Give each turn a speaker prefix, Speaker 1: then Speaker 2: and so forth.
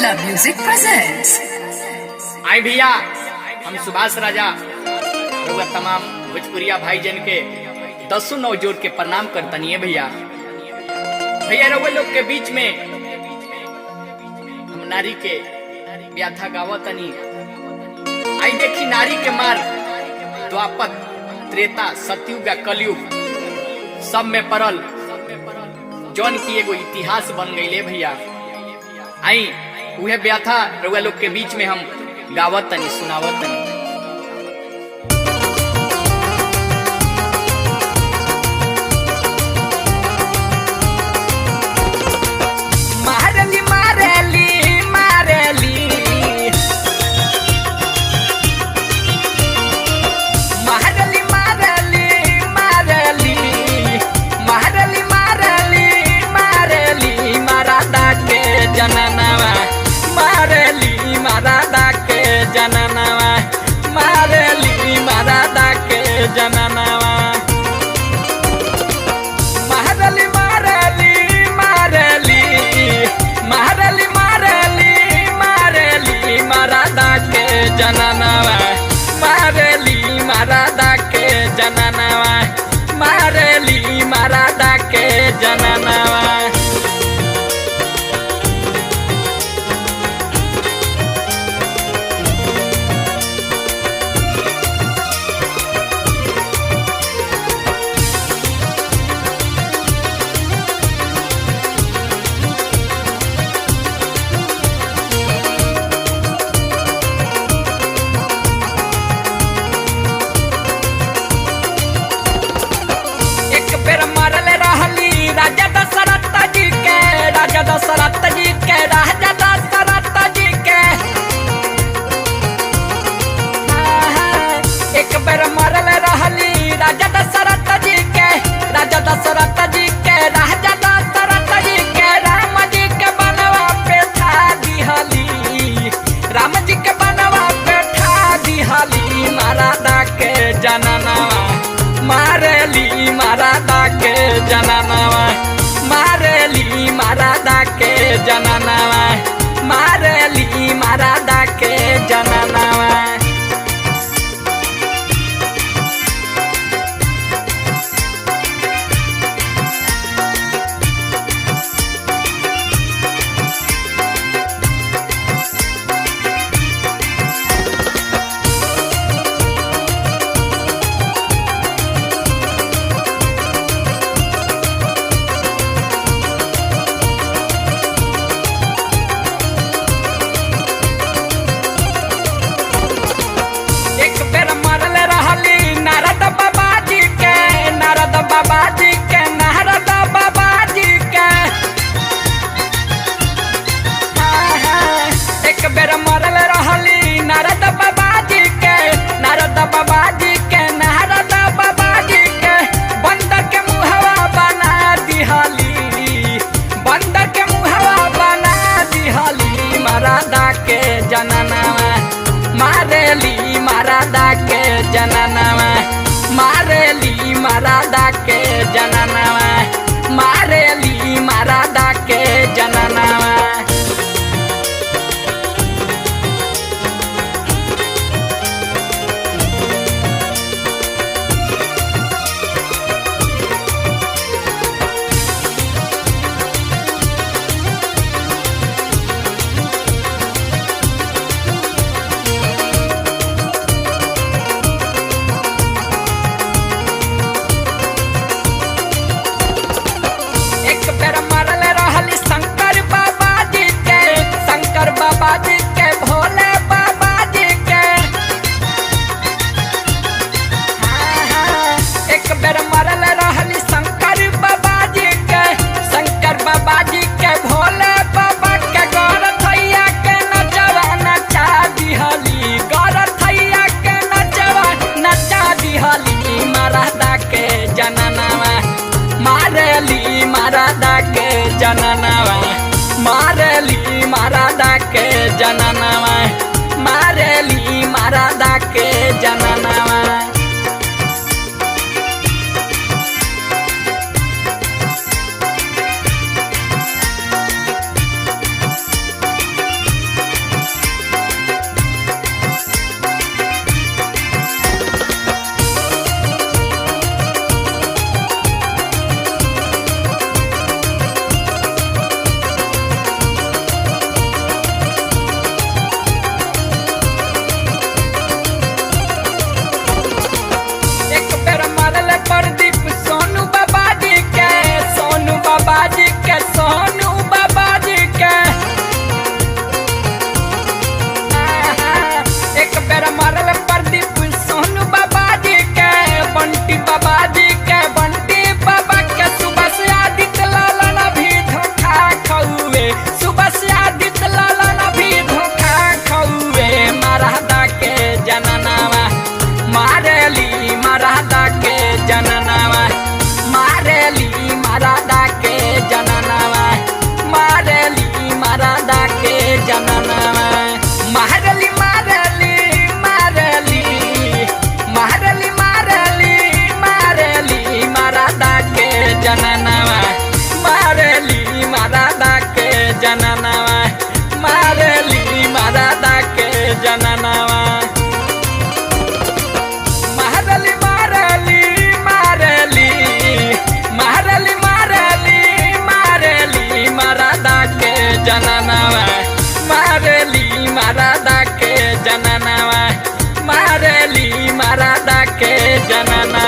Speaker 1: Alvela Music presents.
Speaker 2: आई भैया, हम सुभाष राजा रउआ तमाम भोजपुरिया भाईजन के दसों नौ जोड़ के प्रणाम करतनी है भैया। भैया रउआ लोग के बीच में हम नारी के व्याथा गावतनी। आई देखी नारी के मार द्वापर त्रेता सतयुग कलयुग सब में पड़ल जौन की एगो इतिहास बन गईले भैया। आई उहे व्याथा रउआ लोग के बीच में हम गावत तनी सुनावत तनी।
Speaker 3: जननवा मारेली मरादा के जननवा मारेली मरादा के जननवा मारेली मारेली मारेली मारेली मारेली मारेली मरादा के जननवा मारेली मरादा के जननवा मारेली मरादा के जननवा। राजा दशरथ जी के राजा दशरथ जी के एक बेर मरल रहली राजा दशरथ जी के राजा दशरथ जी के राजा दशरथ जी के राम जी के बनवा पे ठा दिहली राम जी के बनवा पे ठा दिहली मरादा के जननवा मारेली मरादा के जननवा मारेली मरादा के जननवा मारेली मरादा के जननवा। मरादा के जननवा मारेली मरादा के जननवा मारेली मरादा के जननवा मारेली मरादा के जननवा। मारेली मरादा के जननवा मारेली मरादा के जननवा मारेली मरादा के जननवा। मारेली मरादा के जननवा, मारेली मरादा के जननवा।